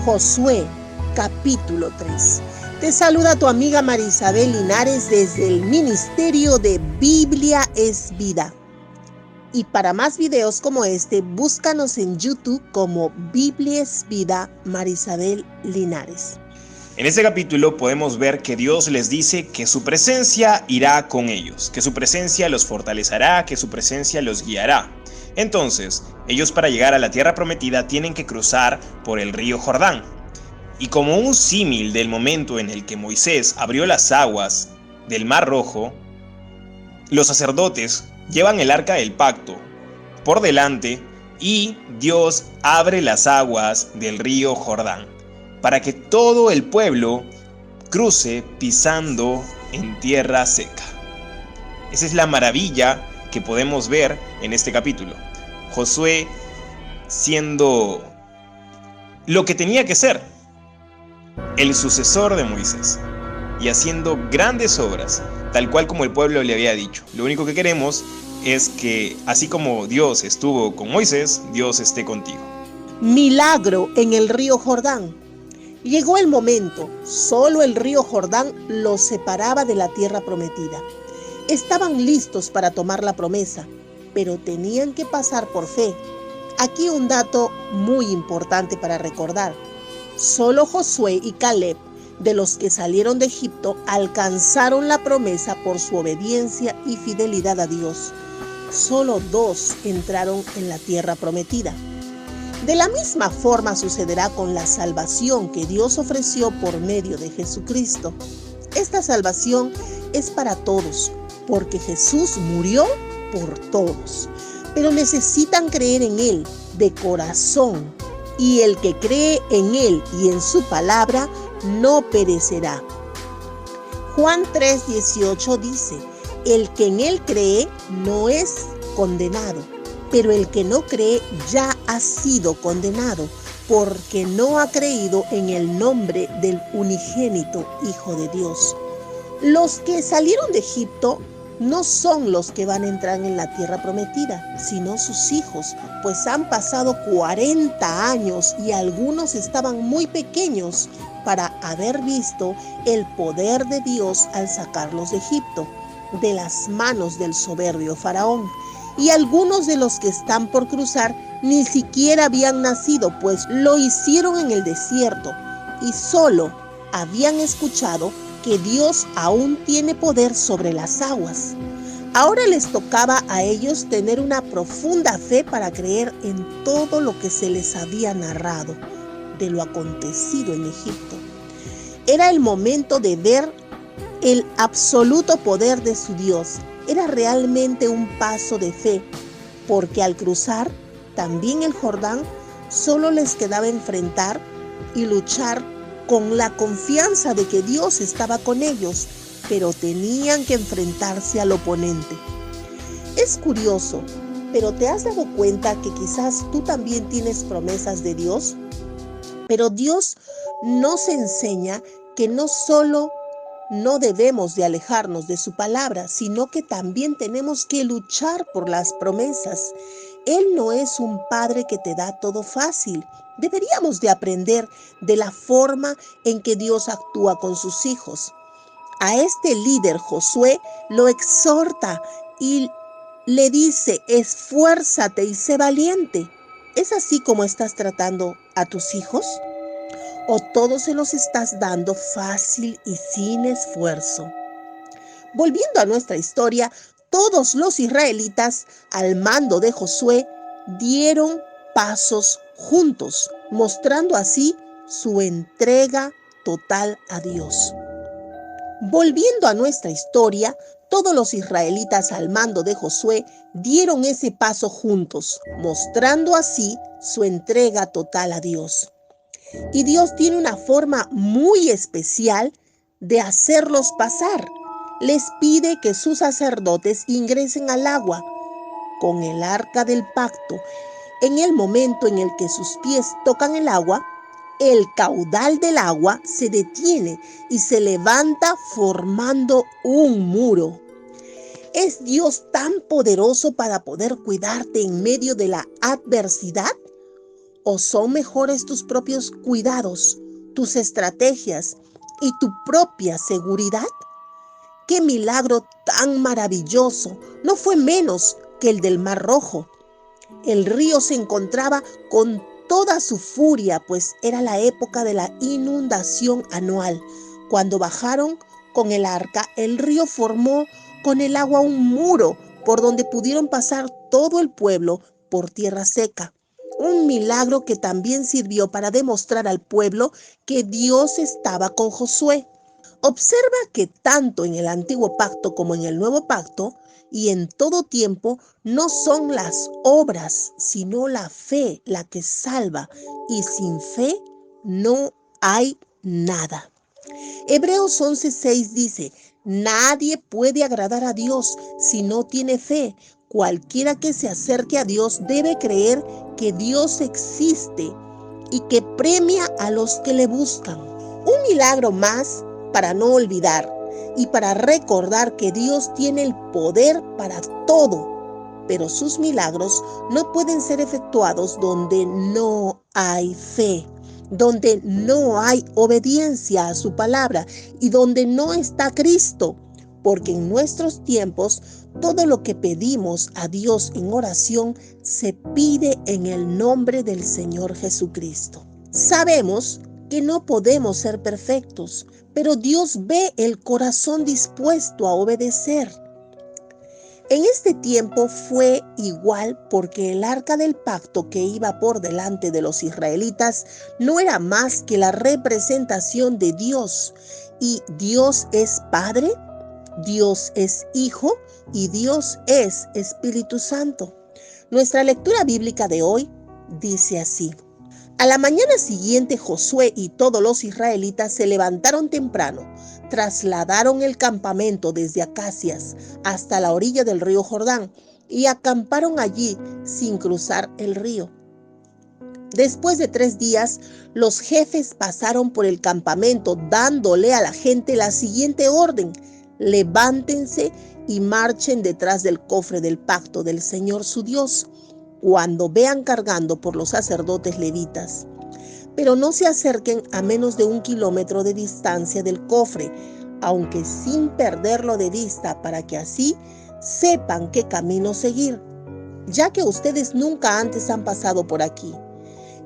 Josué, capítulo 3. Te saluda tu amiga Marisabel Linares desde el Ministerio de Biblia es Vida. Y para más videos como este, búscanos en YouTube como Biblia es Vida Marisabel Linares. En este capítulo podemos ver que Dios les dice que su presencia irá con ellos, que su presencia los fortalecerá, que su presencia los guiará. Entonces, ellos para llegar a la tierra prometida tienen que cruzar por el río Jordán. Y como un símil del momento en el que Moisés abrió las aguas del Mar Rojo, los sacerdotes llevan el arca del pacto por delante y Dios abre las aguas del río Jordán para que todo el pueblo cruce pisando en tierra seca. Esa es la maravilla que podemos ver en este capítulo. Josué siendo lo que tenía que ser, el sucesor de Moisés, y haciendo grandes obras, tal cual como el pueblo le había dicho. Lo único que queremos es que, así como Dios estuvo con Moisés, Dios esté contigo. Milagro en el río Jordán. Llegó el momento, solo el río Jordán los separaba de la tierra prometida. Estaban listos para tomar la promesa, pero tenían que pasar por fe. Aquí un dato muy importante para recordar. Solo Josué y Caleb, de los que salieron de Egipto, alcanzaron la promesa por su obediencia y fidelidad a Dios. Solo 2 entraron en la tierra prometida. De la misma forma sucederá con la salvación que Dios ofreció por medio de Jesucristo. Esta salvación es para todos, porque Jesús murió por todos. Pero necesitan creer en Él de corazón, y el que cree en Él y en su palabra no perecerá. Juan 3:18 dice: el que en Él cree no es condenado, pero el que no cree ya ha sido condenado, porque no ha creído en el nombre del unigénito Hijo de Dios. Los que salieron de Egipto no son los que van a entrar en la tierra prometida, sino sus hijos, pues han pasado 40 años y algunos estaban muy pequeños para haber visto el poder de Dios al sacarlos de Egipto, de las manos del soberbio faraón. Y algunos de los que están por cruzar ni siquiera habían nacido, pues lo hicieron en el desierto y solo habían escuchado que Dios aún tiene poder sobre las aguas. Ahora les tocaba a ellos tener una profunda fe para creer en todo lo que se les había narrado de lo acontecido en Egipto. Era el momento de ver el absoluto poder de su Dios. Era realmente un paso de fe, porque al cruzar también el Jordán, solo les quedaba enfrentar y luchar con la confianza de que Dios estaba con ellos, pero tenían que enfrentarse al oponente. Es curioso, pero ¿te has dado cuenta que quizás tú también tienes promesas de Dios? Pero Dios nos enseña que no solo no debemos de alejarnos de su palabra, sino que también tenemos que luchar por las promesas. Él no es un padre que te da todo fácil. Deberíamos de aprender de la forma en que Dios actúa con sus hijos. A este líder Josué lo exhorta y le dice: esfuérzate y sé valiente. ¿Es así como estás tratando a tus hijos? ¿O todos se los estás dando fácil y sin esfuerzo? Volviendo a nuestra historia, todos los israelitas, al mando de Josué, dieron pasos juntos, mostrando así su entrega total a Dios. Volviendo a nuestra historia, todos los israelitas al mando de Josué dieron ese paso juntos, mostrando así su entrega total a Dios. Y Dios tiene una forma muy especial de hacerlos pasar. Les pide que sus sacerdotes ingresen al agua con el arca del pacto. En el momento en el que sus pies tocan el agua, el caudal del agua se detiene y se levanta formando un muro. ¿Es Dios tan poderoso para poder cuidarte en medio de la adversidad? ¿O son mejores tus propios cuidados, tus estrategias y tu propia seguridad? ¡Qué milagro tan maravilloso! No fue menos que el del Mar Rojo. El río se encontraba con toda su furia, pues era la época de la inundación anual. Cuando bajaron con el arca, el río formó con el agua un muro por donde pudieron pasar todo el pueblo por tierra seca. Un milagro que también sirvió para demostrar al pueblo que Dios estaba con Josué. Observa que tanto en el antiguo pacto como en el nuevo pacto y en todo tiempo no son las obras, sino la fe la que salva, y sin fe no hay nada. Hebreos 11:6 dice: nadie puede agradar a Dios si no tiene fe. Cualquiera que se acerque a Dios debe creer que Dios existe y que premia a los que le buscan. Un milagro más para no olvidar y para recordar que Dios tiene el poder para todo, pero sus milagros no pueden ser efectuados donde no hay fe, donde no hay obediencia a su palabra y donde no está Cristo, porque en nuestros tiempos todo lo que pedimos a Dios en oración se pide en el nombre del Señor Jesucristo. Sabemos que no podemos ser perfectos, pero Dios ve el corazón dispuesto a obedecer. En este tiempo fue igual porque el arca del pacto que iba por delante de los israelitas no era más que la representación de Dios. Y Dios es Padre, Dios es Hijo y Dios es Espíritu Santo. Nuestra lectura bíblica de hoy dice así: a la mañana siguiente Josué y todos los israelitas se levantaron temprano, trasladaron el campamento desde Acacias hasta la orilla del río Jordán y acamparon allí sin cruzar el río. Después de 3 días, los jefes pasaron por el campamento dándole a la gente la siguiente orden: levántense y marchen detrás del cofre del pacto del Señor su Dios, cuando vean cargando por los sacerdotes levitas. Pero no se acerquen a menos de 1 kilómetro de distancia del cofre, aunque sin perderlo de vista, para que así sepan qué camino seguir, ya que ustedes nunca antes han pasado por aquí.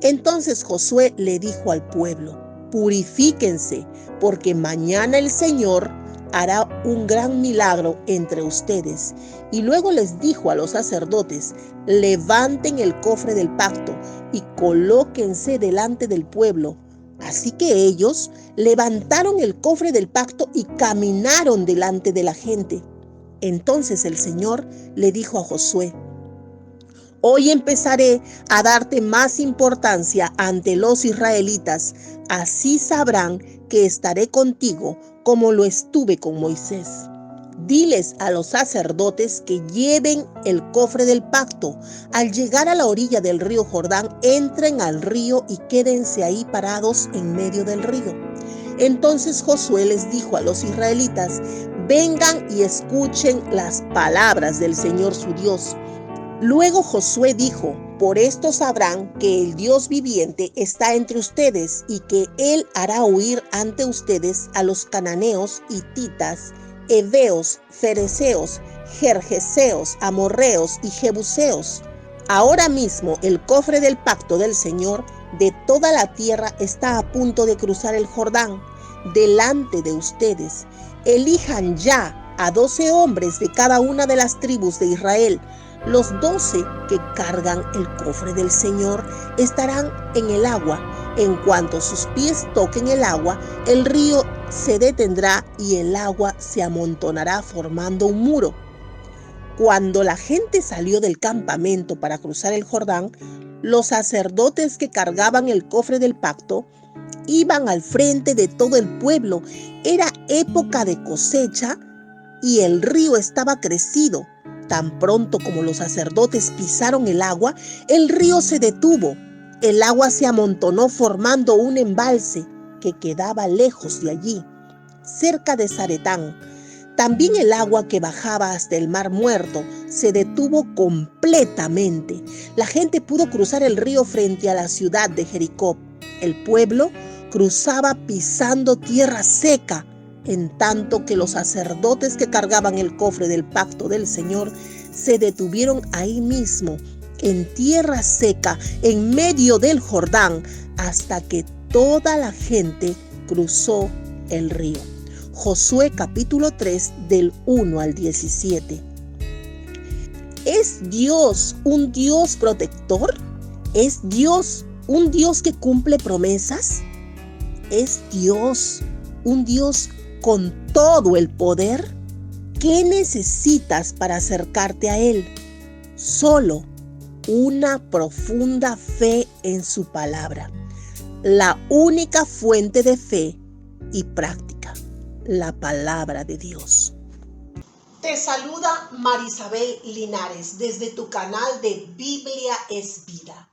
Entonces Josué le dijo al pueblo: purifíquense, porque mañana el Señor hará un gran milagro entre ustedes. Y luego les dijo a los sacerdotes: levanten el cofre del pacto y colóquense delante del pueblo. Así que ellos levantaron el cofre del pacto y caminaron delante de la gente. Entonces el Señor le dijo a Josué: hoy empezaré a darte más importancia ante los israelitas. Así sabrán que estaré contigo como lo estuve con Moisés. Diles a los sacerdotes que lleven el cofre del pacto. Al llegar a la orilla del río Jordán, entren al río y quédense ahí parados en medio del río. Entonces Josué les dijo a los israelitas: vengan y escuchen las palabras del Señor su Dios. Luego Josué dijo: por esto sabrán que el Dios viviente está entre ustedes y que Él hará huir ante ustedes a los cananeos, hititas, heveos, fereceos, gergeseos, amorreos y jebuseos. Ahora mismo el cofre del pacto del Señor de toda la tierra está a punto de cruzar el Jordán delante de ustedes. Elijan ya a 12 hombres de cada una de las tribus de Israel. Los 12 que cargan el cofre del Señor estarán en el agua. En cuanto sus pies toquen el agua, el río se detendrá y el agua se amontonará formando un muro. Cuando la gente salió del campamento para cruzar el Jordán, los sacerdotes que cargaban el cofre del pacto iban al frente de todo el pueblo. Era época de cosecha y el río estaba crecido. Tan pronto como los sacerdotes pisaron el agua, el río se detuvo. El agua se amontonó formando un embalse que quedaba lejos de allí, cerca de Zaretán. También el agua que bajaba hasta el mar Muerto se detuvo completamente. La gente pudo cruzar el río frente a la ciudad de Jericó. El pueblo cruzaba pisando tierra seca, en tanto que los sacerdotes que cargaban el cofre del pacto del Señor se detuvieron ahí mismo, en tierra seca, en medio del Jordán, hasta que toda la gente cruzó el río. Josué capítulo 3 del 1 al 17. ¿Es Dios un Dios protector? ¿Es Dios un Dios que cumple promesas? ¿Es Dios un Dios con todo el poder? ¿Qué necesitas para acercarte a Él? Solo una profunda fe en su palabra, la única fuente de fe y práctica, la palabra de Dios. Te saluda Marisabel Linares desde tu canal de Biblia es Vida.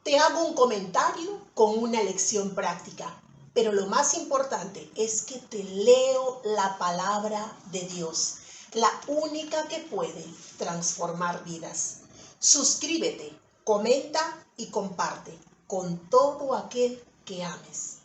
Te hago un comentario con una lección práctica, pero lo más importante es que te leo la palabra de Dios, la única que puede transformar vidas. Suscríbete, comenta y comparte con todo aquel que ames.